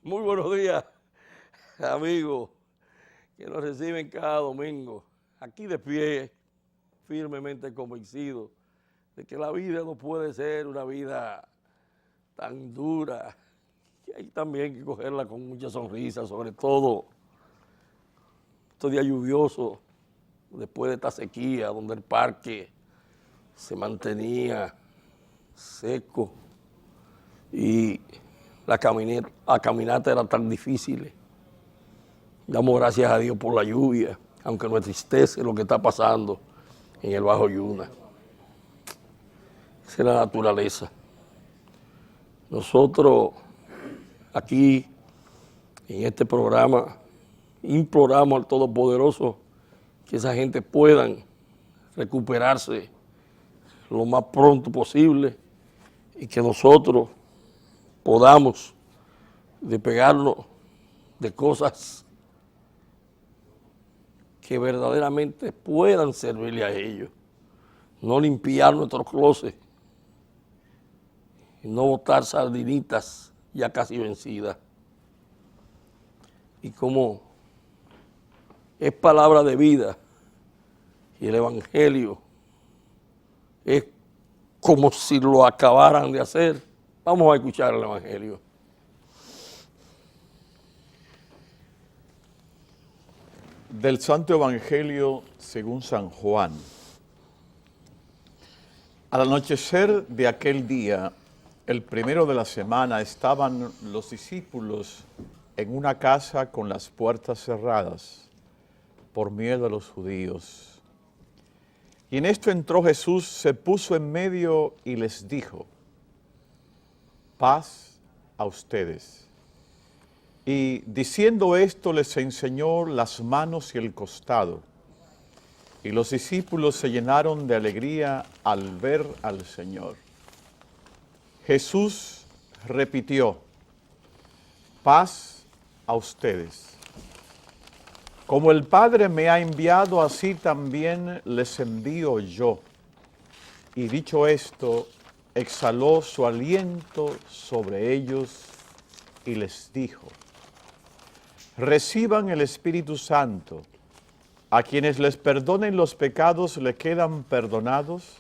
Muy buenos días, amigos, que nos reciben cada domingo. Aquí de pie, firmemente convencido de que la vida no puede ser una vida tan dura. Y hay también que cogerla con mucha sonrisa, sobre todo estos días lluviosos, después de esta sequía, donde el parque se mantenía seco y la caminata era tan difícil. Damos gracias a Dios por la lluvia, aunque nos entristece lo que está pasando en el Bajo Yuna. Esa es la naturaleza. Nosotros aquí, en este programa, imploramos al Todopoderoso que esa gente puedan recuperarse lo más pronto posible y que nosotros podamos despegarnos de cosas que verdaderamente puedan servirle a ellos. No limpiar nuestros closets, y no botar sardinitas ya casi vencidas. Y como es palabra de vida y el Evangelio es como si lo acabaran de hacer, vamos a escuchar el Evangelio. Del Santo Evangelio según San Juan. Al anochecer de aquel día, el primero de la semana, estaban los discípulos en una casa con las puertas cerradas por miedo a los judíos. Y en esto entró Jesús, se puso en medio y les dijo: paz a ustedes. Y diciendo esto les enseñó las manos y el costado. Y los discípulos se llenaron de alegría al ver al Señor. Jesús repitió: paz a ustedes. Como el Padre me ha enviado, así también les envío yo. Y dicho esto, exhaló su aliento sobre ellos y les dijo: reciban el Espíritu Santo. A quienes les perdonen los pecados le quedan perdonados.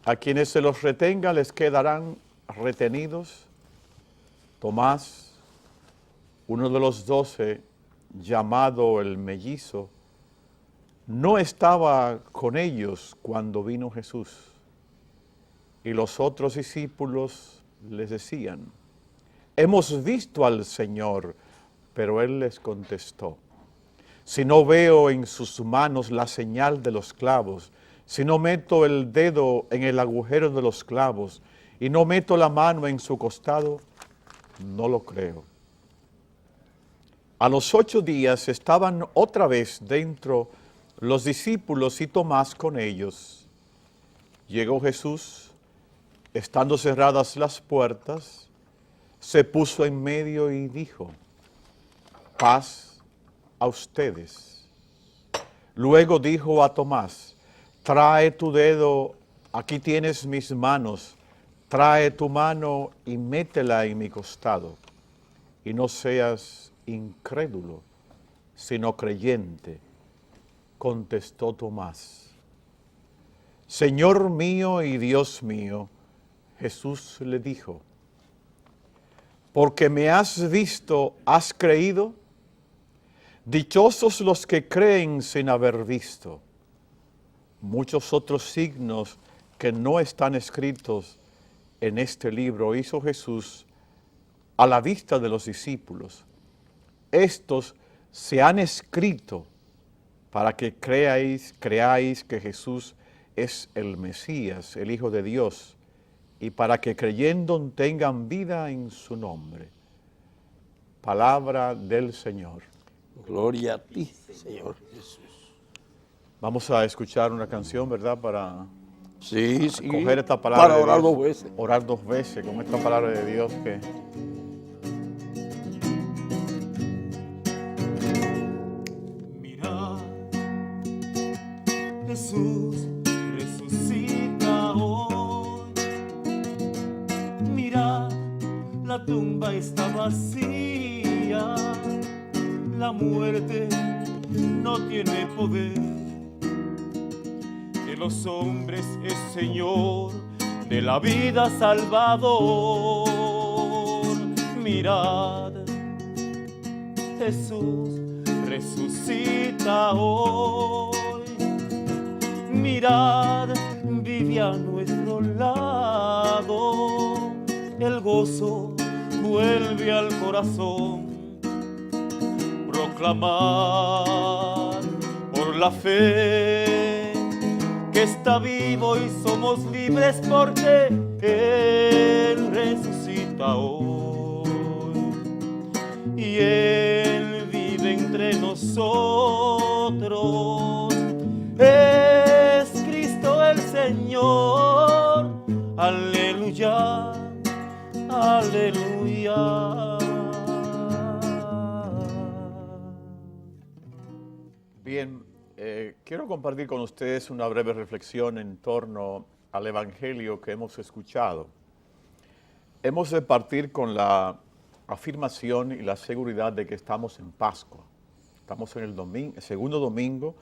A quienes se los retenga les quedarán retenidos. Tomás, uno de los 12, llamado el mellizo, no estaba con ellos cuando vino Jesús. Y los otros discípulos les decían: hemos visto al Señor. Pero él les contestó: si no veo en sus manos la señal de los clavos, si no meto el dedo en el agujero de los clavos y no meto la mano en su costado, no lo creo. A los 8 días estaban otra vez dentro los discípulos y Tomás con ellos. Llegó Jesús, estando cerradas las puertas, se puso en medio y dijo: paz a ustedes. Luego dijo a Tomás: trae tu dedo, aquí tienes mis manos, trae tu mano y métela en mi costado. Y no seas incrédulo, sino creyente. Contestó Tomás: Señor mío y Dios mío. Jesús le dijo: porque me has visto, ¿has creído? Dichosos los que creen sin haber visto. Muchos otros signos que no están escritos en este libro hizo Jesús a la vista de los discípulos. Estos se han escrito para que creáis que Jesús es el Mesías, el Hijo de Dios, y para que creyendo tengan vida en su nombre. Palabra del Señor. Gloria a ti, Señor Jesús. Vamos a escuchar una canción, ¿verdad? Para Sí, coger esta palabra para de orar Dios. 2 veces. Orar 2 veces con esta palabra de Dios que... Mira, Jesús resucita hoy. Mira, la tumba está vacía, la muerte no tiene poder. De los hombres es Señor, de la vida Salvador. Mirad, Jesús resucita hoy. Mirad, vive a nuestro lado. El gozo vuelve al corazón. Proclamar por la fe que está vivo y somos libres porque Él resucita hoy. Y Él vive entre nosotros. Es Cristo el Señor. Aleluya, aleluya. Bien, quiero compartir con ustedes una breve reflexión en torno al Evangelio que hemos escuchado. Hemos de partir con la afirmación y la seguridad de que estamos en Pascua. Estamos en el segundo domingo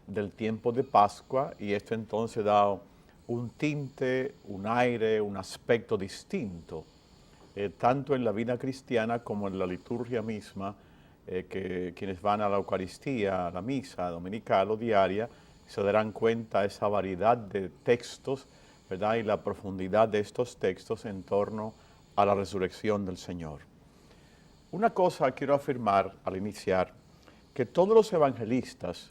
del tiempo de Pascua y esto entonces da un tinte, un aire, un aspecto distinto, tanto en la vida cristiana como en la liturgia misma, que quienes van a la Eucaristía, a la misa dominical o diaria, se darán cuenta de esa variedad de textos, ¿verdad? Y la profundidad de estos textos en torno a la resurrección del Señor. Una cosa quiero afirmar al iniciar, que todos los evangelistas,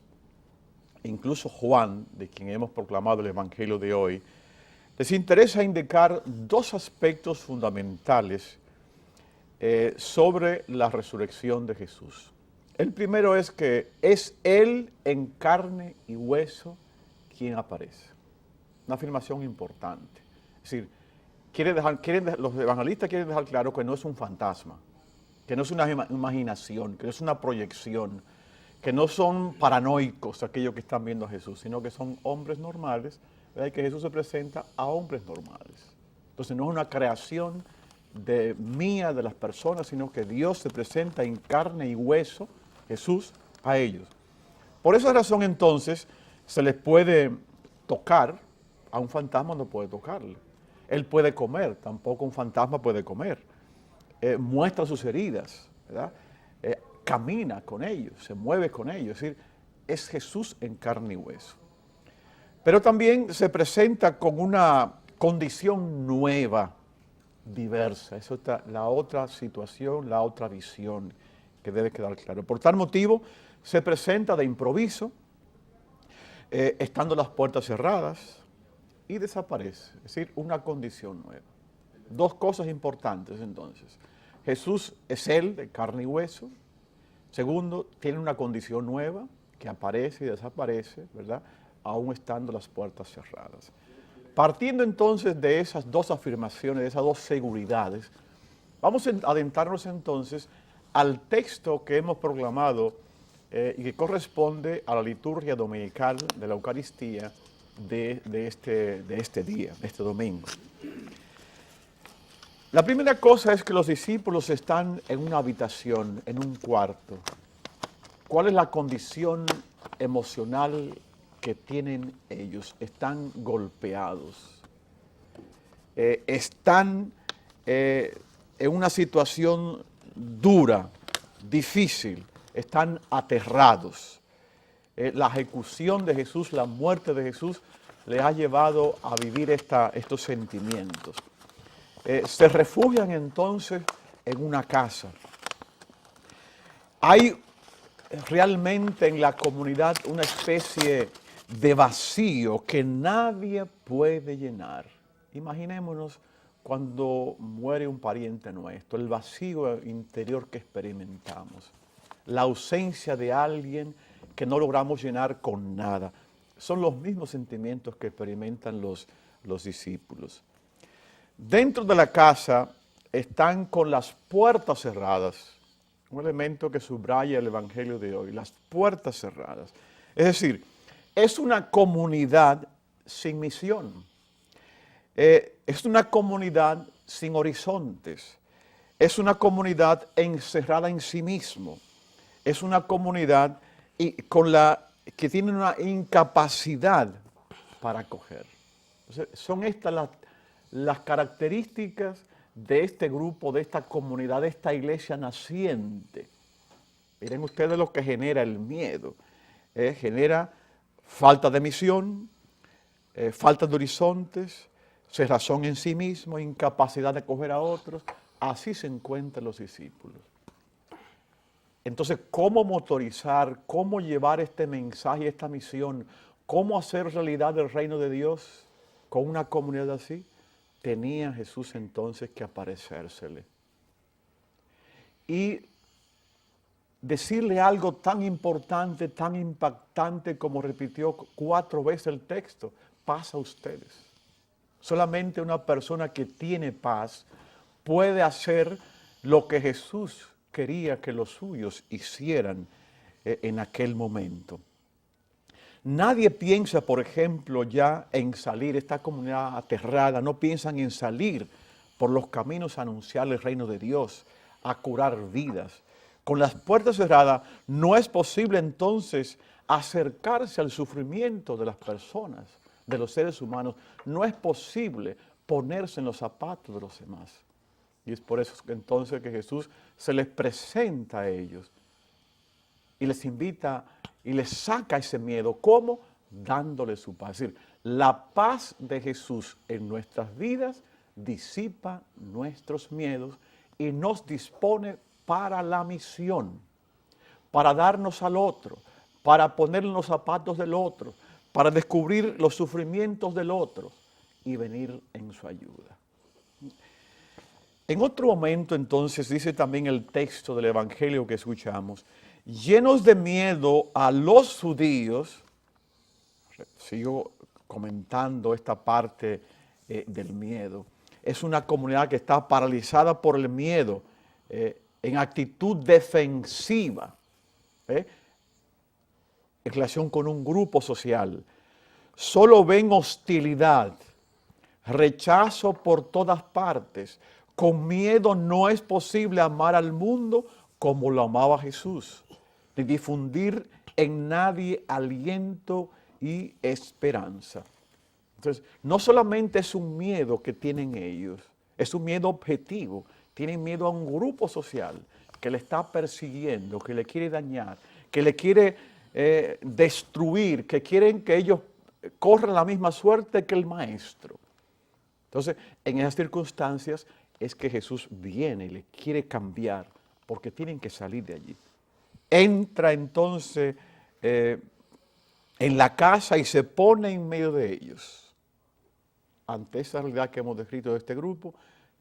incluso Juan, de quien hemos proclamado el Evangelio de hoy, les interesa indicar dos aspectos fundamentales sobre la resurrección de Jesús. El primero es que es Él en carne y hueso quien aparece. Una afirmación importante. Es decir, los evangelistas quieren dejar claro que no es un fantasma, que no es una imaginación, que no es una proyección, que no son paranoicos aquellos que están viendo a Jesús, sino que son hombres normales, ¿verdad? Y que Jesús se presenta a hombres normales. Entonces no es una creación mía de las personas, sino que Dios se presenta en carne y hueso, Jesús, a ellos. Por esa razón entonces se les puede tocar, a un fantasma no puede tocarle. Él puede comer, tampoco un fantasma puede comer. Muestra sus heridas, ¿verdad? Camina con ellos, se mueve con ellos, es decir, es Jesús en carne y hueso. Pero también se presenta con una condición nueva, diversa. Eso está la otra situación, la otra visión que debe quedar claro. Por tal motivo, se presenta de improviso, estando las puertas cerradas, y desaparece. Es decir, una condición nueva. Dos cosas importantes entonces. Jesús es Él de carne y hueso. Segundo, tiene una condición nueva que aparece y desaparece, ¿verdad? Aún estando las puertas cerradas. Partiendo entonces de esas dos afirmaciones, de esas dos seguridades, vamos a adentrarnos entonces al texto que hemos proclamado y que corresponde a la liturgia dominical de la Eucaristía de este día, de este domingo. La primera cosa es que los discípulos están en una habitación, en un cuarto. ¿Cuál es la condición emocional que tienen ellos? Están golpeados. Están en una situación dura, difícil. Están aterrados. La ejecución de Jesús, la muerte de Jesús, les ha llevado a vivir estos sentimientos. Se refugian entonces en una casa. Hay realmente en la comunidad una especie de vacío que nadie puede llenar. Imaginémonos cuando muere un pariente nuestro, el vacío interior que experimentamos, la ausencia de alguien que no logramos llenar con nada. Son los mismos sentimientos que experimentan los discípulos. Dentro de la casa están con las puertas cerradas, un elemento que subraya el Evangelio de hoy, las puertas cerradas. Es decir, es una comunidad sin misión, es una comunidad sin horizontes, es una comunidad encerrada en sí mismo. Es una comunidad que tiene una incapacidad para acoger. Entonces, son estas las características de este grupo, de esta comunidad, de esta iglesia naciente. Miren ustedes lo que genera el miedo. Genera falta de misión, falta de horizontes, cerrazón en sí mismo, incapacidad de acoger a otros. Así se encuentran los discípulos. Entonces, ¿cómo motorizar, cómo llevar este mensaje, esta misión, cómo hacer realidad el reino de Dios con una comunidad así? Tenía Jesús entonces que aparecérsele. Y decirle algo tan importante, tan impactante como repitió 4 veces el texto: paz a ustedes. Solamente una persona que tiene paz puede hacer lo que Jesús quería que los suyos hicieran en aquel momento. Nadie piensa, por ejemplo, ya en salir, esta comunidad aterrada, no piensan en salir por los caminos a anunciar el reino de Dios, a curar vidas. Con las puertas cerradas no es posible entonces acercarse al sufrimiento de las personas, de los seres humanos. No es posible ponerse en los zapatos de los demás. Y es por eso entonces que Jesús se les presenta a ellos y les invita y les saca ese miedo. ¿Cómo? Dándole su paz. Es decir, la paz de Jesús en nuestras vidas disipa nuestros miedos y nos dispone para la misión, para darnos al otro, para poner en los zapatos del otro, para descubrir los sufrimientos del otro y venir en su ayuda. En otro momento, entonces, dice también el texto del Evangelio que escuchamos, llenos de miedo a los judíos, sigo comentando esta parte del miedo, es una comunidad que está paralizada por el miedo, en actitud defensiva, en relación con un grupo social. Solo ven hostilidad, rechazo por todas partes. Con miedo no es posible amar al mundo como lo amaba Jesús, ni difundir en nadie aliento y esperanza. Entonces, no solamente es un miedo que tienen ellos, es un miedo objetivo. Tienen miedo a un grupo social que le está persiguiendo, que le quiere dañar, que le quiere destruir, que quieren que ellos corran la misma suerte que el maestro. Entonces, en esas circunstancias es que Jesús viene y le quiere cambiar, porque tienen que salir de allí. Entra entonces en la casa y se pone en medio de ellos. Ante esa realidad que hemos descrito de este grupo,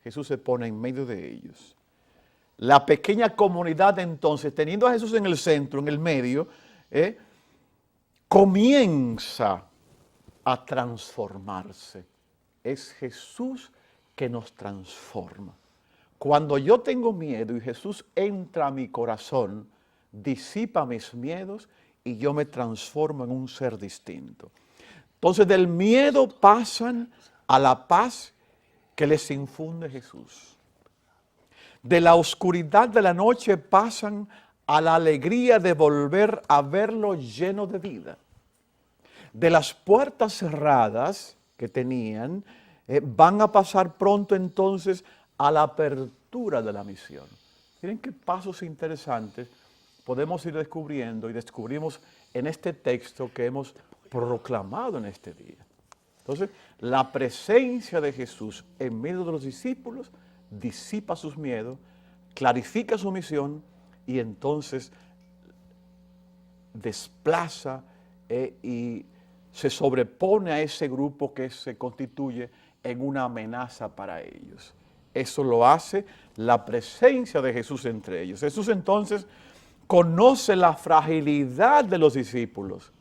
Jesús se pone en medio de ellos. La pequeña comunidad entonces, teniendo a Jesús en el centro, en el medio, comienza a transformarse. Es Jesús que nos transforma. Cuando yo tengo miedo y Jesús entra a mi corazón, disipa mis miedos y yo me transformo en un ser distinto. Entonces del miedo pasan a la paz que les infunde Jesús. De la oscuridad de la noche pasan a la alegría de volver a verlo lleno de vida. De las puertas cerradas que tenían, van a pasar pronto entonces a la apertura de la misión. Miren qué pasos interesantes podemos ir descubriendo y descubrimos en este texto que hemos proclamado en este día. Entonces, la presencia de Jesús en medio de los discípulos disipa sus miedos, clarifica su misión y entonces desplaza y se sobrepone a ese grupo que se constituye en una amenaza para ellos. Eso lo hace la presencia de Jesús entre ellos. Jesús entonces conoce la fragilidad de los discípulos.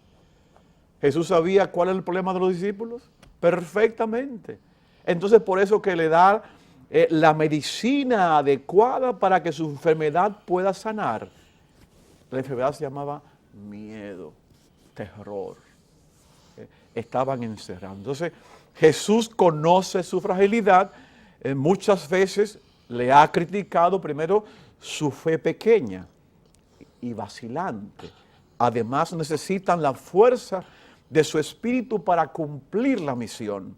Jesús sabía cuál era el problema de los discípulos perfectamente. Entonces por eso que le da la medicina adecuada para que su enfermedad pueda sanar. La enfermedad se llamaba miedo, terror. Estaban encerrados. Entonces Jesús conoce su fragilidad. Muchas veces le ha criticado primero su fe pequeña y vacilante. Además necesitan la fuerza de su espíritu para cumplir la misión,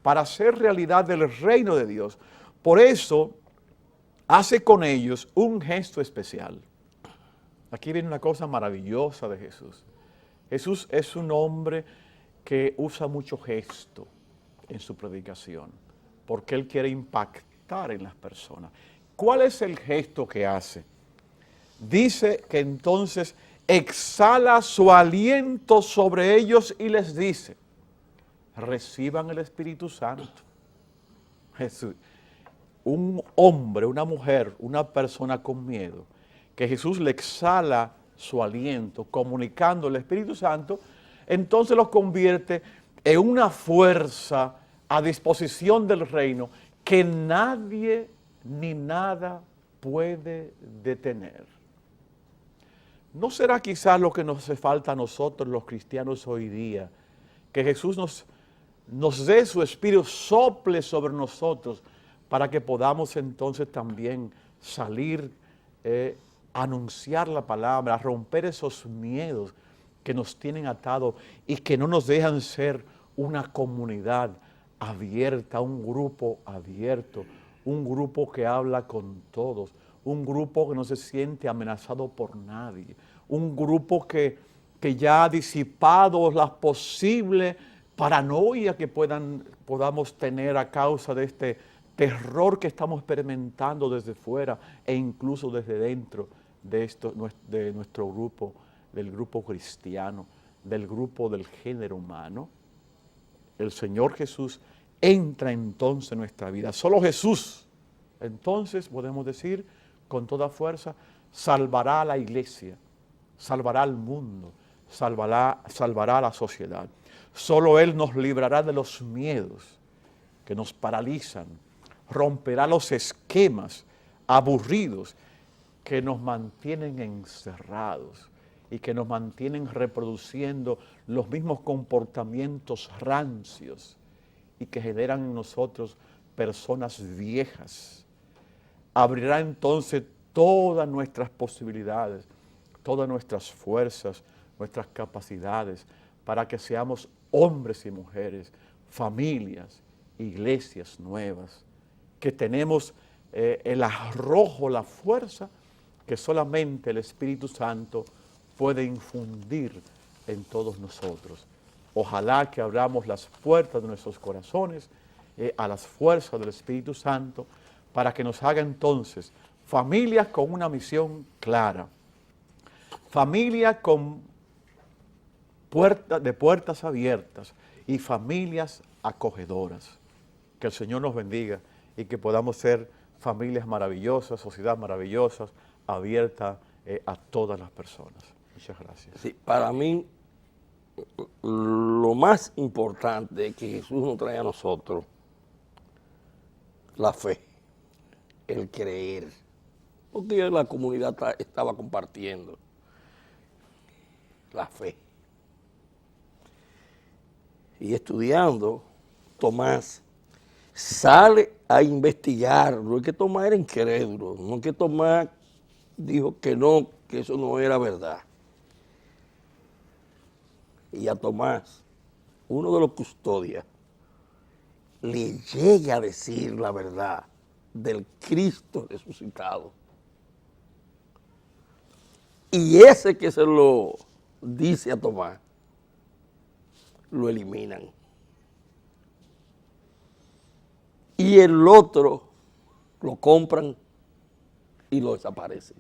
para hacer realidad el reino de Dios. Por eso hace con ellos un gesto especial. Aquí viene una cosa maravillosa de Jesús. Jesús es un hombre que usa mucho gesto en su predicación, porque Él quiere impactar en las personas. ¿Cuál es el gesto que hace? Dice que entonces exhala su aliento sobre ellos y les dice, reciban el Espíritu Santo. Jesús, un hombre, una mujer, una persona con miedo, que Jesús le exhala su aliento, comunicando el Espíritu Santo, entonces los convierte en una fuerza a disposición del reino que nadie ni nada puede detener. ¿No será quizás lo que nos hace falta a nosotros los cristianos hoy día? Que Jesús nos dé su Espíritu, sople sobre nosotros para que podamos entonces también salir, anunciar la palabra, a romper esos miedos que nos tienen atados y que no nos dejan ser una comunidad abierta, un grupo abierto, un grupo que habla con todos, un grupo que no se siente amenazado por nadie, un grupo que ya ha disipado las posibles paranoias que podamos tener a causa de este terror que estamos experimentando desde fuera e incluso desde dentro de nuestro grupo, del grupo cristiano, del grupo del género humano. El Señor Jesús entra entonces en nuestra vida. Solo Jesús, entonces podemos decir con toda fuerza, salvará a la iglesia, salvará al mundo, salvará a la sociedad. Solo Él nos librará de los miedos que nos paralizan, romperá los esquemas aburridos que nos mantienen encerrados y que nos mantienen reproduciendo los mismos comportamientos rancios y que generan en nosotros personas viejas. Abrirá entonces todas nuestras posibilidades, todas nuestras fuerzas, nuestras capacidades, para que seamos hombres y mujeres, familias, iglesias nuevas, que tenemos el arrojo, la fuerza que solamente el Espíritu Santo puede infundir en todos nosotros. Ojalá que abramos las puertas de nuestros corazones a las fuerzas del Espíritu Santo para que nos haga entonces familias con una misión clara, familias con puertas abiertas y familias acogedoras. Que el Señor nos bendiga y que podamos ser familias maravillosas, sociedad maravillosas, abierta a todas las personas. Muchas gracias. Sí, para mí, lo más importante que Jesús nos trae a nosotros, la fe, el creer, porque la comunidad estaba compartiendo la fe. Y estudiando, Tomás sale a investigar. No es que Tomás era incrédulo, no es que Tomás dijo que no, que eso no era verdad. Y a Tomás, uno de los custodias, le llega a decir la verdad del Cristo resucitado. Y ese que se lo dice a Tomás, lo eliminan. Y el otro lo compran y lo desaparecen.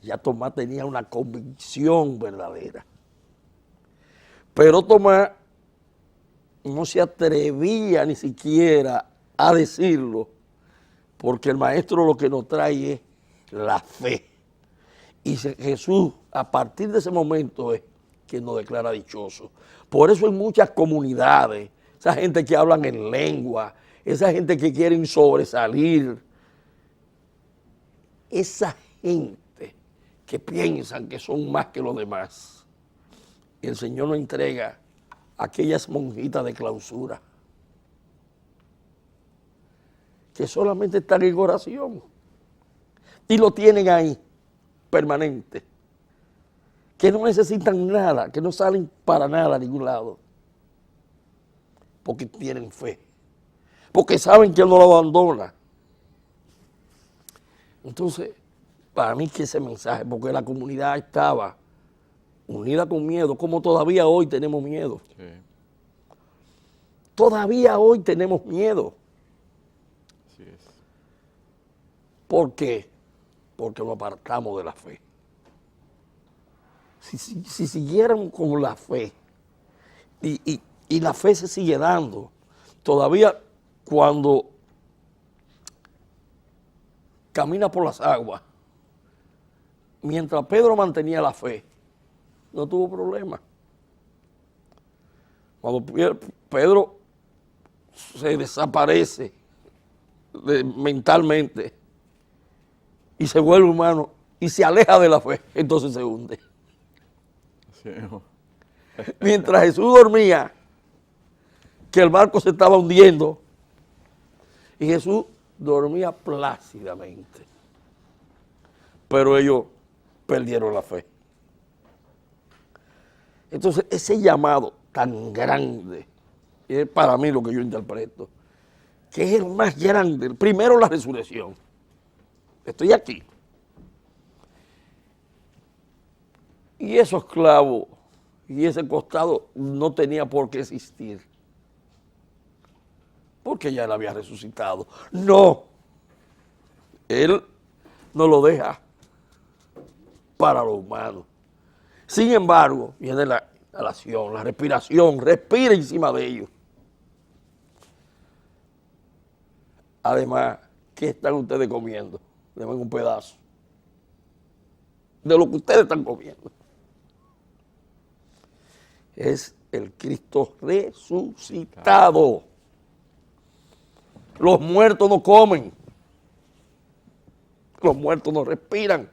Ya Tomás tenía una convicción verdadera. Pero Tomás no se atrevía ni siquiera a decirlo, porque el maestro lo que nos trae es la fe. Y Jesús, a partir de ese momento, es que nos declara dichosos. Por eso hay muchas comunidades, esa gente que hablan en lengua, esa gente que quieren sobresalir, esa gente que piensan que son más que los demás. Y el Señor nos entrega a aquellas monjitas de clausura que solamente están en oración y lo tienen ahí, permanente, que no necesitan nada, que no salen para nada a ningún lado, porque tienen fe, porque saben que Él no lo abandona. Entonces, para mí que ese mensaje, porque la comunidad estaba unida con miedo, como todavía hoy tenemos miedo. Sí. Todavía hoy tenemos miedo. Así es. ¿Por qué? Porque nos apartamos de la fe. Si siguieran con la fe, y la fe se sigue dando, todavía cuando camina por las aguas, mientras Pedro mantenía la fe, no tuvo problema. Cuando Pedro se desaparece mentalmente y se vuelve humano y se aleja de la fe, entonces se hunde. Sí. Mientras Jesús dormía, que el barco se estaba hundiendo, y Jesús dormía plácidamente. Pero ellos perdieron la fe. Entonces, ese llamado tan grande, es para mí lo que yo interpreto, que es el más grande, primero la resurrección. Estoy aquí. Y esos clavos y ese costado no tenía por qué existir, porque ya Él había resucitado. No, Él no lo deja para lo humano. Sin embargo, viene la inhalación, la respiración, respira encima de ellos. Además, ¿qué están ustedes comiendo? Denme un pedazo de lo que ustedes están comiendo. Es el Cristo resucitado. Los muertos no comen. Los muertos no respiran.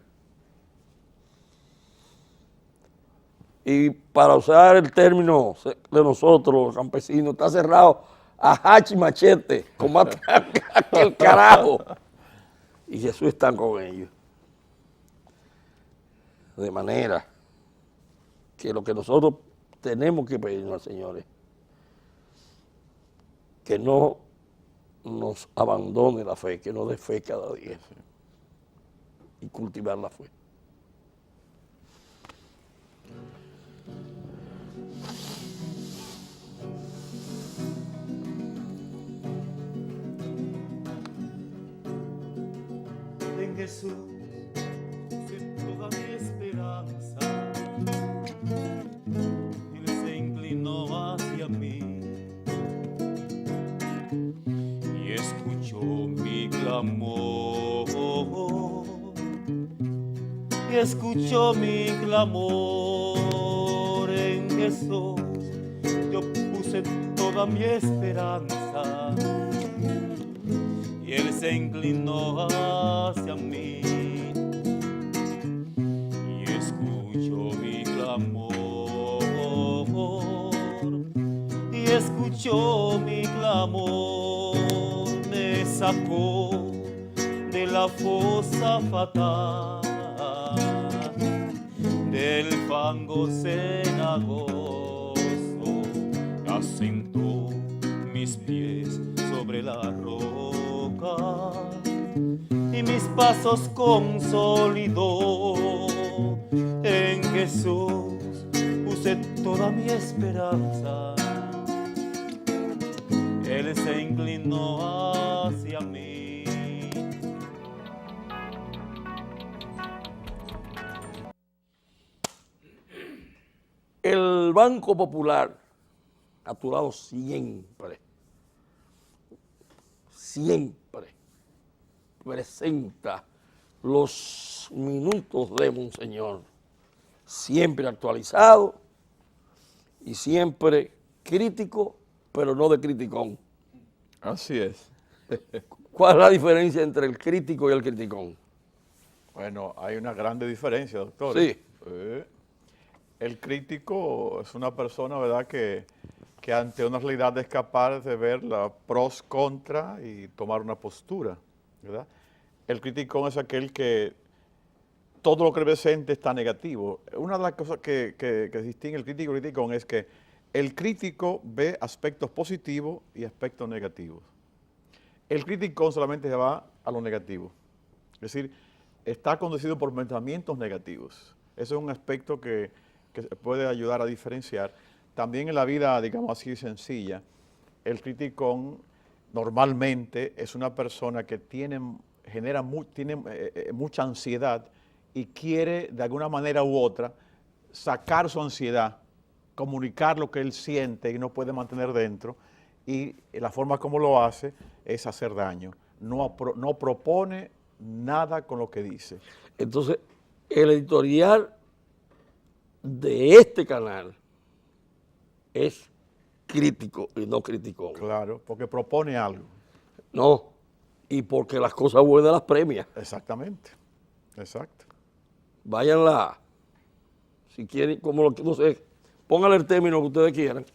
Y para usar el término de nosotros, los campesinos, está cerrado a hacha y machete, como aquel carajo. Y Jesús está con ellos. De manera que lo que nosotros tenemos que pedirnos al Señor es que no nos abandone la fe, que nos dé fe cada día y cultivar la fe. En Jesús puse toda mi esperanza. Él se inclinó hacia mí y escuchó mi clamor. Y escuchó mi clamor. En Jesús yo puse toda mi esperanza. Y Él se inclinó hacia mí y escuchó mi clamor. Y escuchó mi clamor. Me sacó de la fosa fatal, del fango cenagoso, asentó mis pies sobre la roca y mis pasos consolidó. En Jesús puse toda mi esperanza. Él se inclinó hacia mí. El Banco Popular a tu lado siempre presenta los minutos de Monseñor, siempre actualizado y siempre crítico, pero no de criticón. Así es. ¿Cuál es la diferencia entre el crítico y el criticón? Bueno, hay una grande diferencia, doctor. Sí. El crítico es una persona, ¿verdad?, que que ante una realidad es capaz de ver los pros, contra y tomar una postura, ¿verdad? El criticón es aquel que todo lo que presente está negativo. Una de las cosas que distingue el crítico y el criticón es que el crítico ve aspectos positivos y aspectos negativos. El criticón solamente se va a lo negativo. Es decir, está conducido por pensamientos negativos. Eso es un aspecto que puede ayudar a diferenciar. También en la vida, digamos así, sencilla, el criticón normalmente es una persona que tiene mucha ansiedad y quiere de alguna manera u otra sacar su ansiedad, comunicar lo que él siente y no puede mantener dentro, y la forma como lo hace es hacer daño. No propone nada con lo que dice. Entonces, el editorial de este canal es crítico y no criticón. Claro, porque propone algo. No, y porque las cosas buenas las premia. Exactamente, exacto. Váyanla, si quieren, como lo que no sé, pónganle el término que ustedes quieran,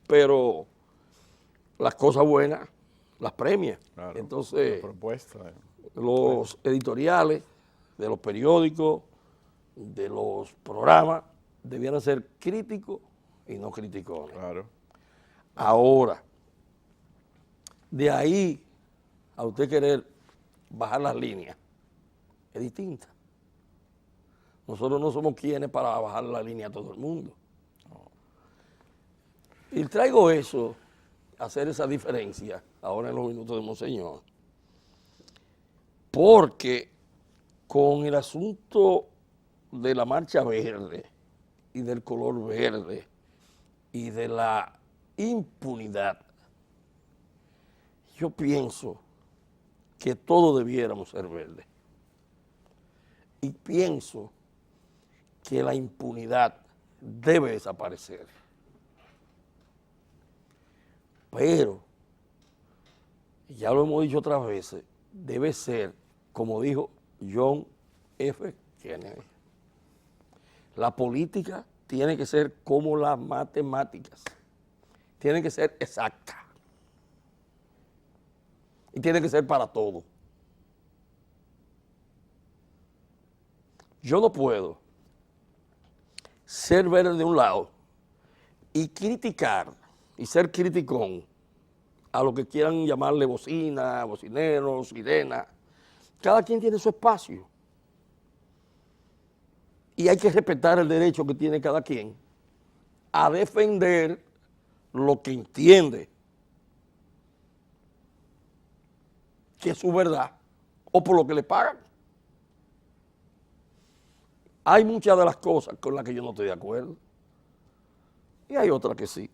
pero las cosas buenas las premia. Claro, Entonces, propuesta. los editoriales de los periódicos, de los programas, debieran ser críticos y no criticones. Claro. Ahora, de ahí a usted querer bajar las líneas, es distinta. Nosotros no somos quienes para bajar la línea a todo el mundo. Y traigo eso, hacer esa diferencia, ahora en los minutos de Monseñor, porque con el asunto de la marcha verde y del color verde y de la impunidad, yo pienso que todos debiéramos ser verdes. Y pienso que la impunidad debe desaparecer. Pero, ya lo hemos dicho otras veces, debe ser, como dijo John F. Kennedy, la política tiene que ser como las matemáticas, tiene que ser exacta y tiene que ser para todo. Yo no puedo ser verde de un lado y criticar y ser criticón a lo que quieran llamarle bocina, bocinero, sirena. Cada quien tiene su espacio. Y hay que respetar el derecho que tiene cada quien a defender lo que entiende que es su verdad o por lo que le pagan. Hay muchas de las cosas con las que yo no estoy de acuerdo y hay otras que sí.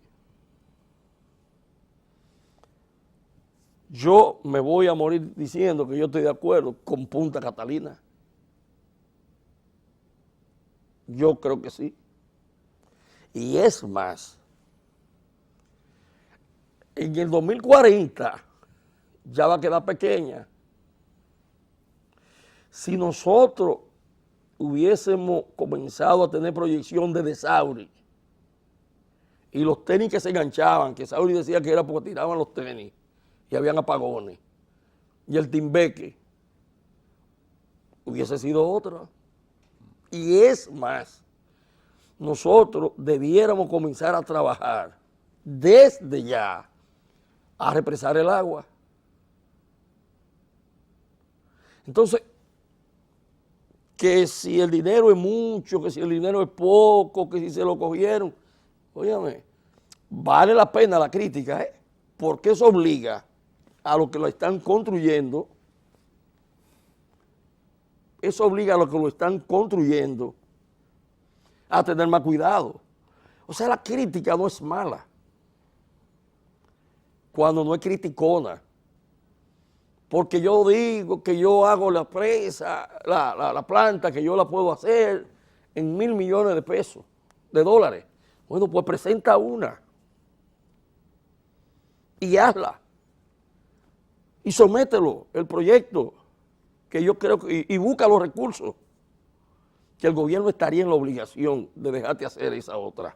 Yo me voy a morir diciendo que yo estoy de acuerdo con Punta Catalina. Yo creo que sí. Y es más, en el 2040 ya va a quedar pequeña. Si nosotros hubiésemos comenzado a tener proyección de Sauri y los tenis que se enganchaban, que Sauri decía que era porque tiraban los tenis y habían apagones, y el timbeque, hubiese sido otra. Y es más, nosotros debiéramos comenzar a trabajar desde ya a represar el agua. Entonces, que si el dinero es mucho, que si el dinero es poco, que si se lo cogieron, óyame, vale la pena la crítica, porque eso obliga a los que lo están construyendo, a tener más cuidado. O sea, la crítica no es mala cuando no es criticona. Porque yo digo que yo hago la presa, la planta, que yo la puedo hacer en $1,000 millones de pesos, de dólares. Bueno, pues presenta una y hazla. Y somételo, el proyecto, que yo creo que, y busca los recursos, que el gobierno estaría en la obligación de dejarte hacer esa otra.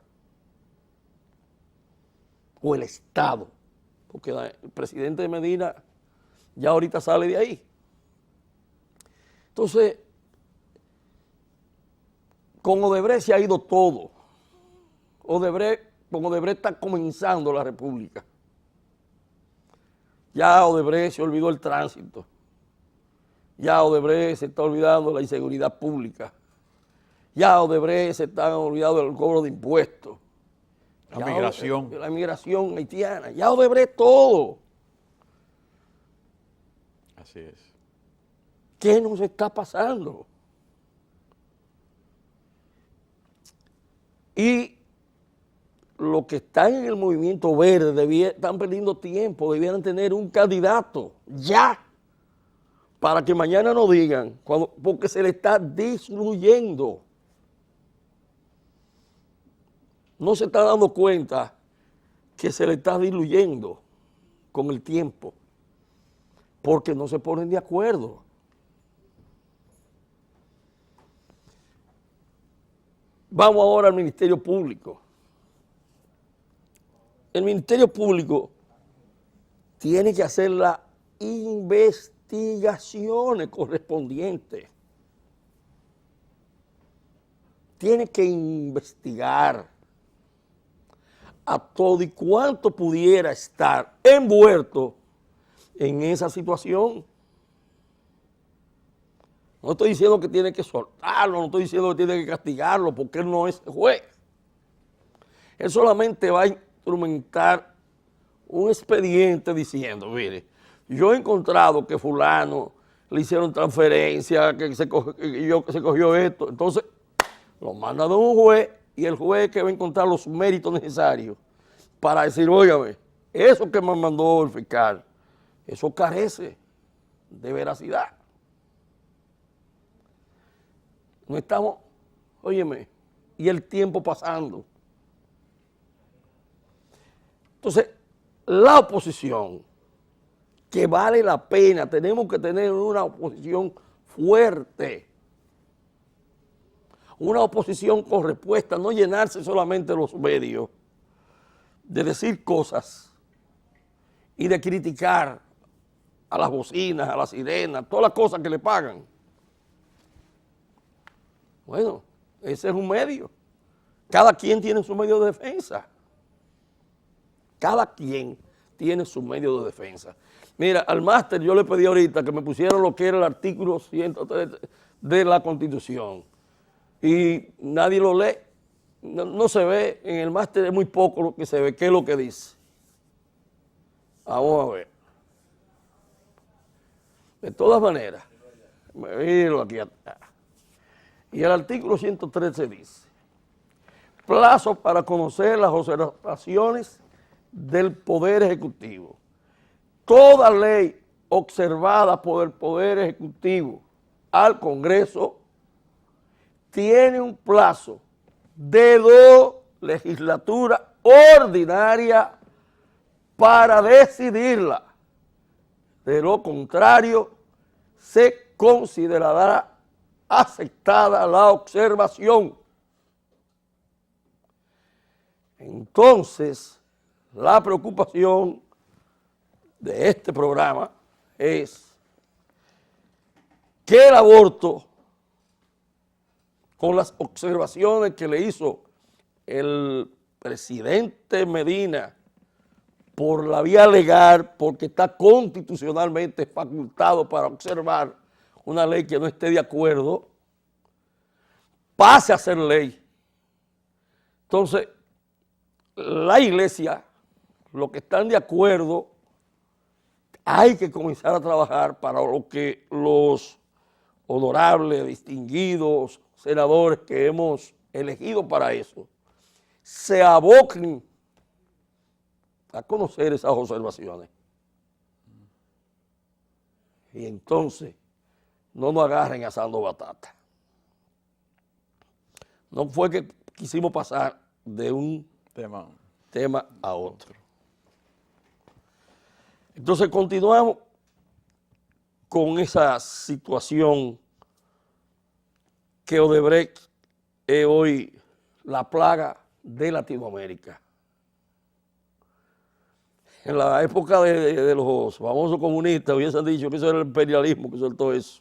o el Estado, porque el presidente de Medina ya ahorita sale de ahí. Entonces, con Odebrecht se ha ido todo. Con Odebrecht está comenzando la República. Ya Odebrecht se olvidó el tránsito. Ya Odebrecht se está olvidando la inseguridad pública. Ya Odebrecht se está olvidando del cobro de impuestos. La migración. La migración haitiana. Ya Odebrecht todo. Así es. ¿Qué nos está pasando? Y los que están en el movimiento verde están perdiendo tiempo, debieran tener un candidato ya, para que mañana no digan, porque se le está disminuyendo. No se está dando cuenta que se le está diluyendo con el tiempo, porque no se ponen de acuerdo. Vamos ahora al Ministerio Público. El Ministerio Público tiene que hacer las investigaciones correspondientes. Tiene que investigar a todo y cuanto pudiera estar envuelto en esa situación. No estoy diciendo que tiene que soltarlo, no estoy diciendo que tiene que castigarlo, porque él no es juez. Él solamente va a instrumentar un expediente diciendo, mire, yo he encontrado que fulano le hicieron transferencia, que se cogió esto, entonces lo manda de un juez y el juez que va a encontrar los méritos necesarios para decir, óigame, eso que me mandó el fiscal, eso carece de veracidad. No estamos, óyeme, y el tiempo pasando. Entonces, la oposición, que vale la pena, tenemos que tener una oposición fuerte, una oposición con respuesta, no llenarse solamente los medios de decir cosas y de criticar a las bocinas, a las sirenas, todas las cosas que le pagan. Bueno, ese es un medio. Cada quien tiene su medio de defensa. Cada quien tiene su medio de defensa. Mira, al máster yo le pedí ahorita que me pusieran lo que era el artículo 103 de la Constitución. Y nadie lo lee. No se ve. En el máster es muy poco lo que se ve. ¿Qué es lo que dice? Vamos a ver. De todas maneras, míralo aquí atrás. Y el artículo 113 dice, plazo para conocer las observaciones del Poder Ejecutivo. Toda ley observada por el Poder Ejecutivo al Congreso tiene un plazo de 2 legislaturas ordinarias para decidirla. De lo contrario, se considerará aceptada la observación. Entonces, la preocupación de este programa es que el aborto, con las observaciones que le hizo el presidente Medina por la vía legal, porque está constitucionalmente facultado para observar una ley que no esté de acuerdo, pase a ser ley. Entonces, la iglesia, los que están de acuerdo, hay que comenzar a trabajar para lo que los honorables, distinguidos senadores que hemos elegido para eso, se aboquen a conocer esas observaciones. Y entonces, no nos agarren asando batata. No fue que quisimos pasar de un tema a otro. Entonces continuamos con esa situación que Odebrecht es hoy la plaga de Latinoamérica. en la época de los famosos comunistas hubiesen dicho que eso era el imperialismo que soltó eso.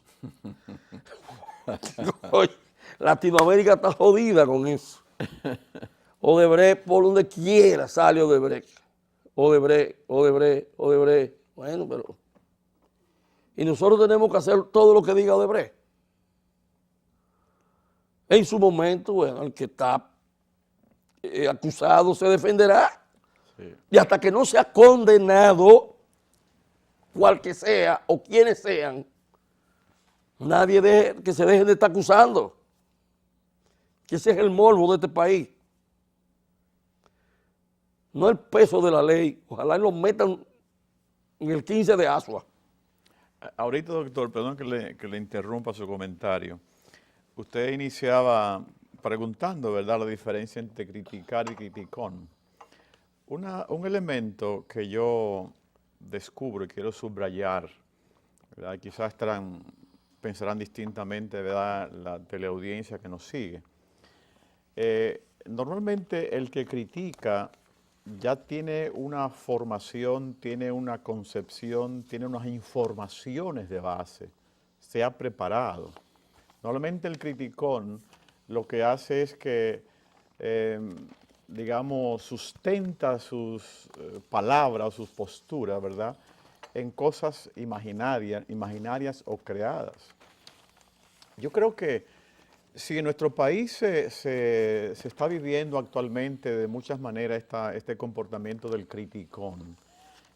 Oye, Latinoamérica está jodida con eso. Odebrecht, por donde quiera sale Odebrecht. Odebrecht. Bueno, pero... Y nosotros tenemos que hacer todo lo que diga Odebrecht. En su momento, bueno, el que está acusado se defenderá. Sí. Y hasta que no sea condenado, cual que sea o quienes sean, nadie que se dejen de estar acusando. Que ese es el morbo de este país. No el peso de la ley. Ojalá lo metan en el 15 de Asua. Ahorita, doctor, perdón que le interrumpa su comentario. Usted iniciaba preguntando, ¿verdad?, la diferencia entre criticar y criticón. Un elemento que yo descubro y quiero subrayar, ¿verdad? Quizás pensarán distintamente, ¿verdad?, la teleaudiencia que nos sigue. Normalmente el que critica ya tiene una formación, tiene una concepción, tiene unas informaciones de base, se ha preparado. Normalmente el criticón lo que hace es que, digamos, sustenta sus palabras, sus posturas, ¿verdad?, en cosas imaginarias o creadas. Yo creo que si en nuestro país se está viviendo actualmente de muchas maneras este comportamiento del criticón,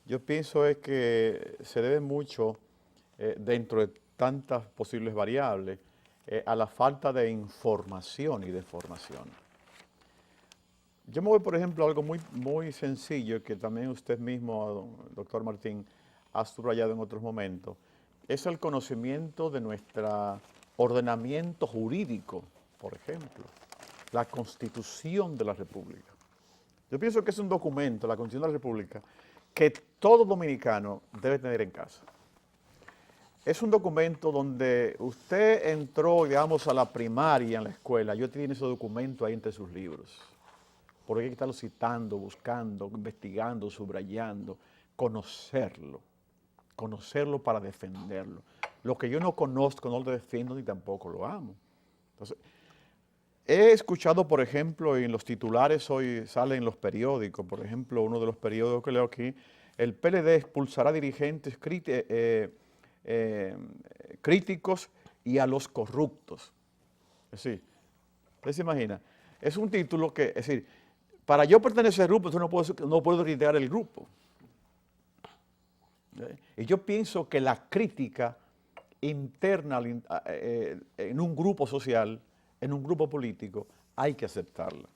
yo pienso es que se debe mucho, dentro de tantas posibles variables, a la falta de información y de formación. Yo me voy, por ejemplo, a algo muy sencillo que también usted mismo, doctor Martín, ha subrayado en otros momentos. Es el conocimiento de nuestro ordenamiento jurídico, por ejemplo, la Constitución de la República. Yo pienso que es un documento, la Constitución de la República, que todo dominicano debe tener en casa. Es un documento donde usted entró, digamos, a la primaria en la escuela, yo tiene ese documento ahí entre sus libros. Porque hay que estarlo citando, buscando, investigando, subrayando, conocerlo para defenderlo. Lo que yo no conozco no lo defiendo ni tampoco lo amo. Entonces, he escuchado, por ejemplo, y en los titulares hoy salen en los periódicos, por ejemplo, uno de los periódicos que leo aquí, el PLD expulsará dirigentes críticos y a los corruptos. Es decir, ¿usted se imagina? Es un título que, es decir, para yo pertenecer al grupo, yo no puedo criticar el grupo. Y yo pienso que la crítica interna en un grupo social, en un grupo político, hay que aceptarla.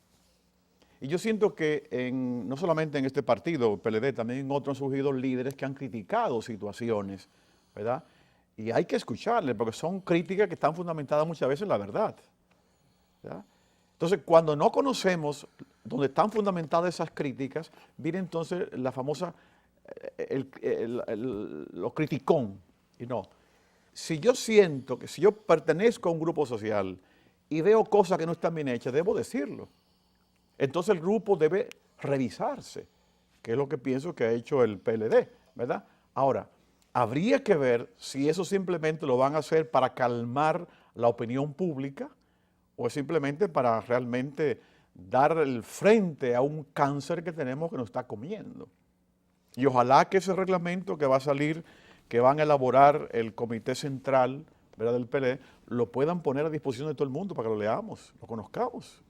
Y yo siento que no solamente en este partido, PLD, también en otros han surgido líderes que han criticado situaciones, ¿verdad? Y hay que escucharles, porque son críticas que están fundamentadas muchas veces en la verdad, ¿verdad? Entonces, cuando no conocemos dónde están fundamentadas esas críticas, viene entonces la famosa, lo criticón. Y no, si yo siento que si yo pertenezco a un grupo social y veo cosas que no están bien hechas, debo decirlo. Entonces el grupo debe revisarse, que es lo que pienso que ha hecho el PLD, ¿verdad? Ahora, habría que ver si eso simplemente lo van a hacer para calmar la opinión pública o es simplemente para realmente dar el frente a un cáncer que tenemos que nos está comiendo. Y ojalá que ese reglamento que va a salir, que van a elaborar el Comité Central, ¿verdad?, del PLD, lo puedan poner a disposición de todo el mundo para que lo leamos, lo conozcamos.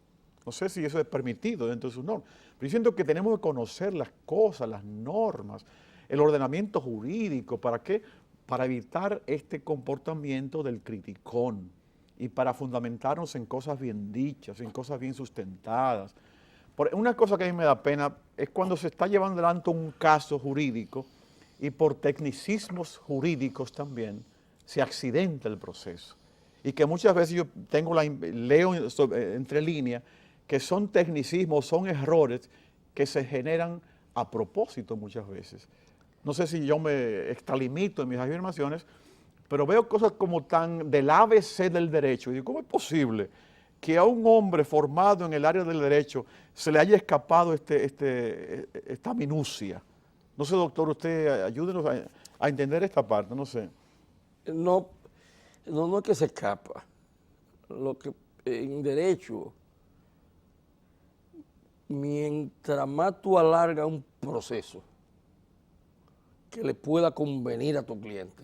No sé si eso es permitido dentro de sus normas, pero yo siento que tenemos que conocer las cosas, las normas, el ordenamiento jurídico. ¿Para qué? Para evitar este comportamiento del criticón y para fundamentarnos en cosas bien dichas, en cosas bien sustentadas. Una cosa que a mí me da pena es cuando se está llevando adelante un caso jurídico y por tecnicismos jurídicos también se accidenta el proceso. Y que muchas veces yo leo entre líneas que son tecnicismos, son errores que se generan a propósito muchas veces. No sé si yo me extralimito en mis afirmaciones, pero veo cosas como tan del ABC del derecho. Y digo, ¿cómo es posible que a un hombre formado en el área del derecho se le haya escapado esta minucia? No sé, doctor, usted ayúdenos a entender esta parte, no sé. No, no es que se escapa. Lo que en derecho, mientras más tú alargas un proceso que le pueda convenir a tu cliente,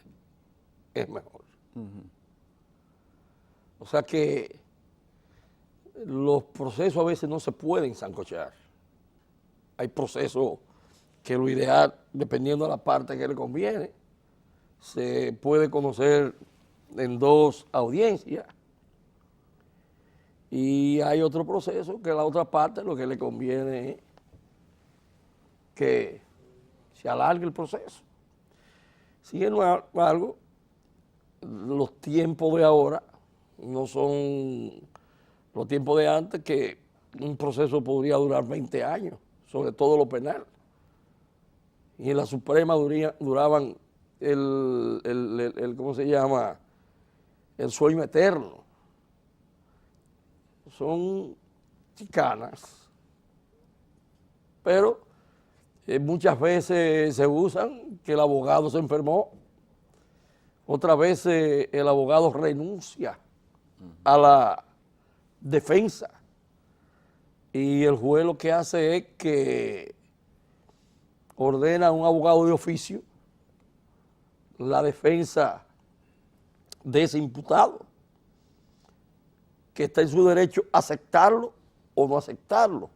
es mejor. O sea que los procesos a veces no se pueden sancochar. Hay procesos que lo ideal, dependiendo de la parte que le conviene, se puede conocer en 2 audiencias. Y hay otro proceso que la otra parte lo que le conviene es que se alargue el proceso. Sin embargo, los tiempos de ahora no son los tiempos de antes, que un proceso podría durar 20 años, sobre todo lo penal. Y en la Suprema duraban ¿cómo se llama? El sueño eterno. Son chicanas, pero muchas veces se usan que el abogado se enfermó, otras veces el abogado renuncia a la defensa y el juez lo que hace es que ordena a un abogado de oficio la defensa de ese imputado, que está en su derecho a aceptarlo o no aceptarlo.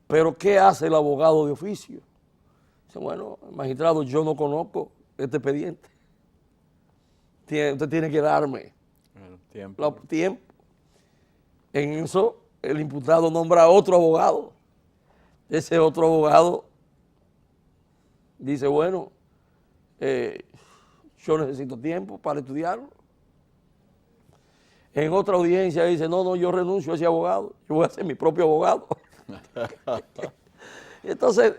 Pero ¿qué hace el abogado de oficio? Dice, bueno, magistrado, yo no conozco este expediente. Usted tiene que darme tiempo. En eso, el imputado nombra a otro abogado. Ese otro abogado dice, bueno, yo necesito tiempo para estudiarlo. En otra audiencia dice, no, yo renuncio a ese abogado, yo voy a ser mi propio abogado. Entonces,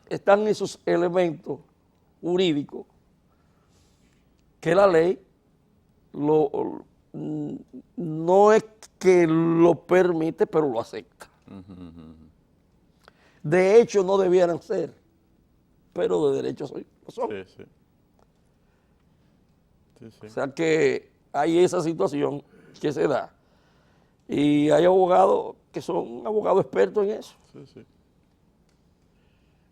están esos elementos jurídicos que la ley no es que lo permite, pero lo acepta. De hecho, no debieran ser, pero de derecho lo son. O sea que hay esa situación que se da. Y hay abogados que son abogados expertos en eso.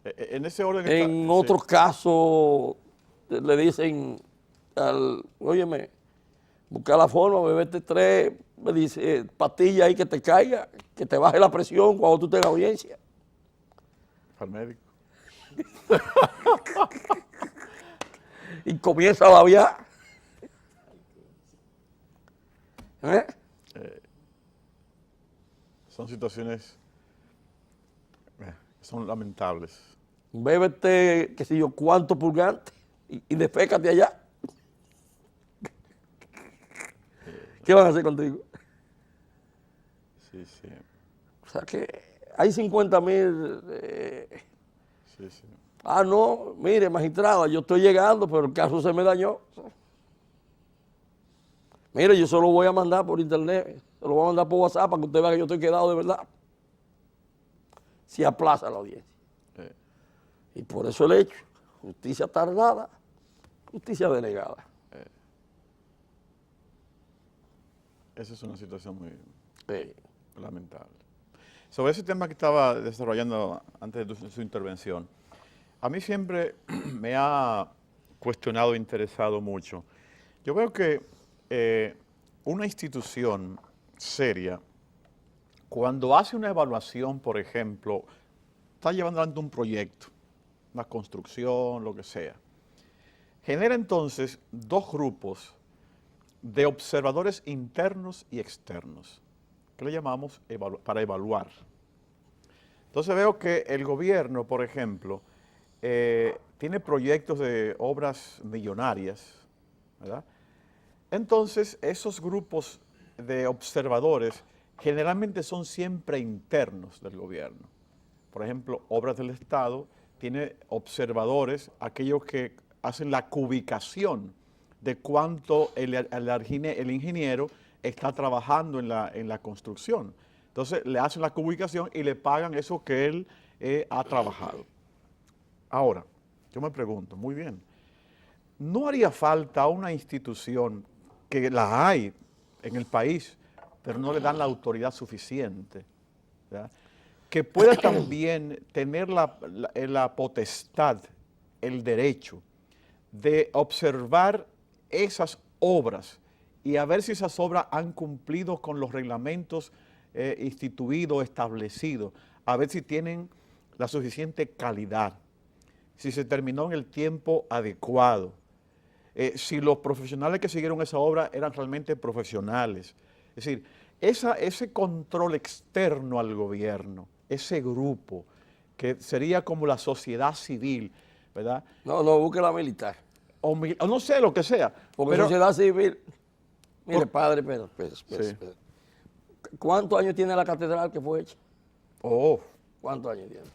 En ese orden en otros casos le dicen óyeme, busca la forma, bebete 3, me dice, pastillas ahí que te caiga, que te baje la presión cuando tú tengas audiencia. Al médico. Y comienza a babear. Son situaciones que son lamentables. Bébete, qué sé yo, cuánto purgante y defécate allá. ¿Qué van a hacer contigo? Sí. O sea que hay 50,000. Sí. No, mire, magistrada, yo estoy llegando, pero el caso se me dañó. Mire, yo se lo voy a mandar por internet, se lo voy a mandar por WhatsApp para que usted vea que yo estoy quedado de verdad. Se aplaza la audiencia. Y por eso el hecho, justicia tardada, justicia denegada. Esa es una situación muy lamentable. Sobre ese tema que estaba desarrollando antes de su intervención, a mí siempre me ha cuestionado e interesado mucho. Yo veo que una institución seria, cuando hace una evaluación, por ejemplo, está llevando adelante un proyecto, una construcción, lo que sea, genera entonces 2 grupos de observadores internos y externos, que le llamamos para evaluar. Entonces veo que el gobierno, por ejemplo, tiene proyectos de obras millonarias, ¿verdad? Entonces, esos grupos de observadores generalmente son siempre internos del gobierno. Por ejemplo, Obras del Estado tiene observadores, aquellos que hacen la cubicación de cuánto el ingeniero está trabajando en la construcción. Entonces, le hacen la cubicación y le pagan eso que él ha trabajado. Ahora, yo me pregunto, muy bien, ¿no haría falta una institución que la hay en el país, pero no le dan la autoridad suficiente, ¿verdad?, que pueda también tener la potestad, el derecho de observar esas obras y a ver si esas obras han cumplido con los reglamentos instituidos, establecidos, a ver si tienen la suficiente calidad, si se terminó en el tiempo adecuado, si los profesionales que siguieron esa obra eran realmente profesionales? Es decir, ese control externo al gobierno, ese grupo que sería como la sociedad civil, ¿verdad? No, busque la militar. O no sé, lo que sea. Porque pero, sociedad civil, mire, Por- padre, espera. ¿Cuántos años tiene la catedral que fue hecha? oh, ¿Cuántos años tiene?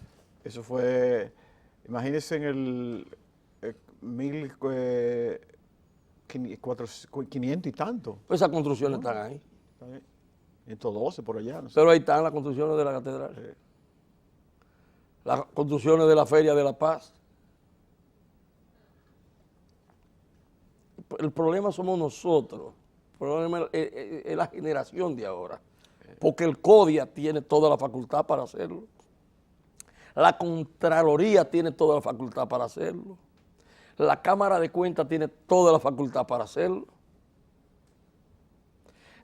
eso fue, imagínense en el 500 y tanto. Pues esas construcciones están ahí. 112 por allá, no sé. Pero ahí están las construcciones de la catedral. Las construcciones de la Feria de la Paz. El problema somos nosotros. El problema es la generación de ahora. Porque el CODIA tiene toda la facultad para hacerlo. La Contraloría tiene toda la facultad para hacerlo. La Cámara de Cuentas tiene toda la facultad para hacerlo.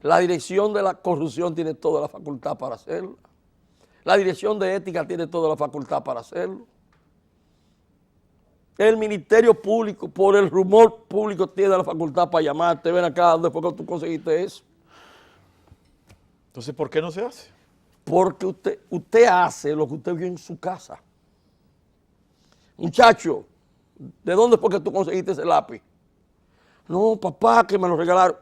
La Dirección de la Corrupción tiene toda la facultad para hacerlo. La Dirección de Ética tiene toda la facultad para hacerlo. El Ministerio Público, por el rumor público, tiene la facultad para llamarte. Ven acá, ¿dónde fue que tú conseguiste eso? Entonces, ¿por qué no se hace? Porque usted hace lo que usted vio en su casa. Muchacho, ¿de dónde fue que tú conseguiste ese lápiz? No, papá, que me lo regalaron.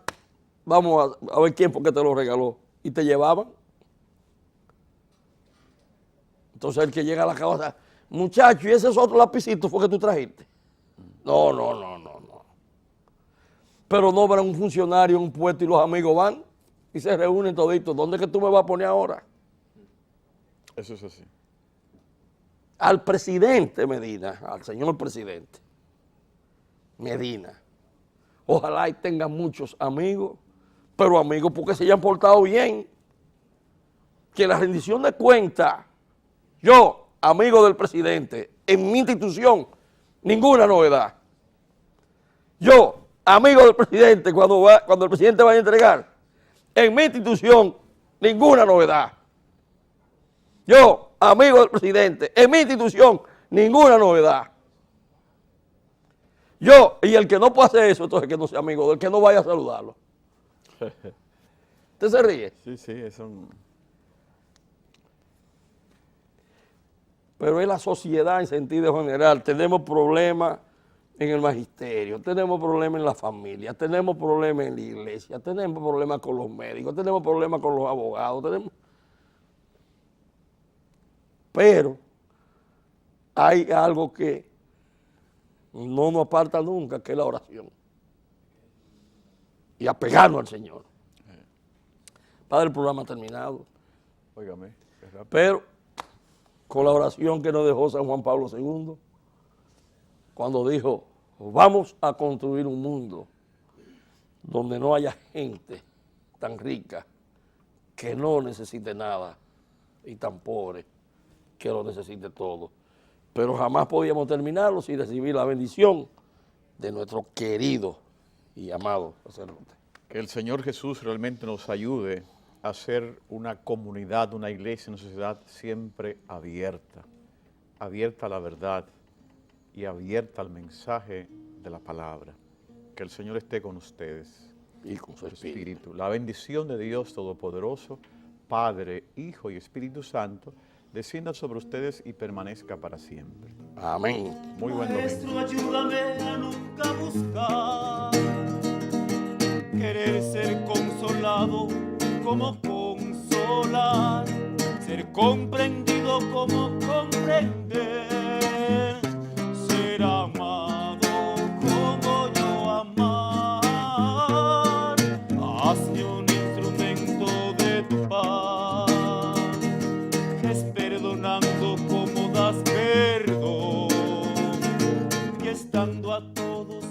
Vamos a ver quién fue que te lo regaló. Y te llevaban. Entonces el que llega a la casa, muchacho, ¿y ese es otro lapicito fue que tú trajiste? No. Pero no van un funcionario en un puesto y los amigos van y se reúnen toditos. ¿Dónde es que tú me vas a poner ahora? Eso es así. Al presidente Medina, al señor presidente Medina, ojalá y tenga muchos amigos, pero amigos porque se hayan portado bien. Que la rendición de cuentas, yo, amigo del presidente, en mi institución, ninguna novedad. Yo, amigo del presidente, cuando el presidente vaya a entregar, en mi institución, ninguna novedad. Yo, amigo del presidente, en mi institución, ninguna novedad. Yo, y el que no puede hacer eso, entonces que no sea amigo del que no vaya a saludarlo. ¿Usted se ríe? Sí, eso. Pero es la sociedad en sentido general. Tenemos problemas en el magisterio, tenemos problemas en la familia, tenemos problemas en la iglesia, tenemos problemas con los médicos, tenemos problemas con los abogados, Pero hay algo que no nos aparta nunca, que es la oración. Y apegarnos al Señor. Padre, el programa ha terminado. Óigame, qué rápido. Pero con la oración que nos dejó San Juan Pablo II, cuando dijo, vamos a construir un mundo donde no haya gente tan rica que no necesite nada y tan pobre que lo necesite todo. Pero jamás podíamos terminarlo sin recibir la bendición de nuestro querido y amado sacerdote. Que el Señor Jesús realmente nos ayude a ser una comunidad, una iglesia, una sociedad siempre abierta a la verdad y abierta al mensaje de la palabra. Que el Señor esté con ustedes. Y con su espíritu. La bendición de Dios Todopoderoso, Padre, Hijo y Espíritu Santo, descienda sobre ustedes y permanezca para siempre. Amén. Muy buen domingo. Maestro, ayúdame a nunca buscar querer ser consolado como consolar, ser comprendido como comprender, ser amado como yo amar. Hazme un instrumento de tu paz, es perdonando como das perdón. manifestando a todos